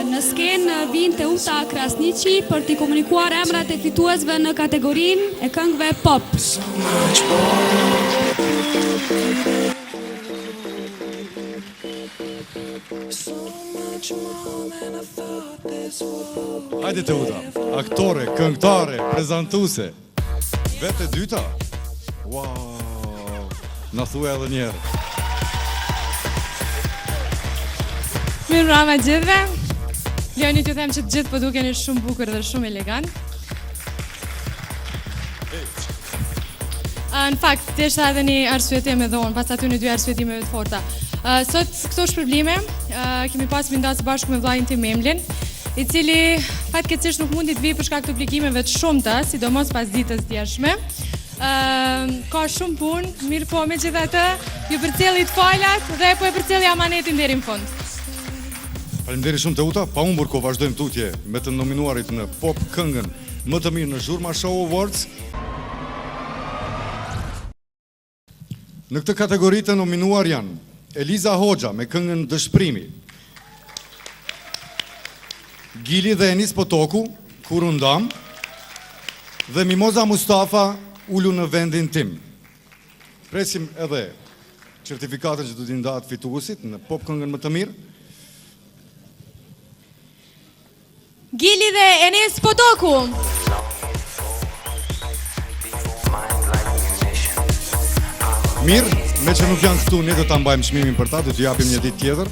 në skenë vinë Teuta Krasniqi për t'i komunikuar emrat e fituesve në kategorinë e këngëve pop. Hajde Teuta, aktore, këngëtare, prezantuse. Vete dyta? Wow, na thua edhe njerë. Mirë mbrëma gjithve. Lejoni t'ju them që të gjithë po dukeni shumë bukur dhe shumë elegant. Në fakt, t'eshta edhe një arsyetim e dhonë, pas aty në dy arsyetimeve të forta. Sot këto shpërblime kemi pas vendosur bashkë me vllajin tim Memlin, i cili fatkeqësisht nuk mundi të vijë për shkak të obligimeve të shumta, sidomos pas ditës djeshme. Ka shumë punë, mirë po megjithatë, ju përcjelli të falat dhe po e përcjelli amanetin deri në fund. Faleminderit shumë Teuta, pa humbur kohë vazhdojmë tutje me të nominuarit në pop këngën më të mirë në Zhurma Show Awards. Në këtë kategori të nominuar janë Eliza Hoxha me këngën Dëshprimi, Gili dhe Enis Potoku, Kur u ndam, dhe Mimoza Mustafa, Ulu në vendin tim. Presim edhe certifikatën që do t'i ndahet fituesit në pop këngën më të mirë. Gili dhe Enis Potoku. Mirë, me që nuk janë këtu, ne do ta mbajmë çmimin për ta, do t'ju japim një ditë tjetër.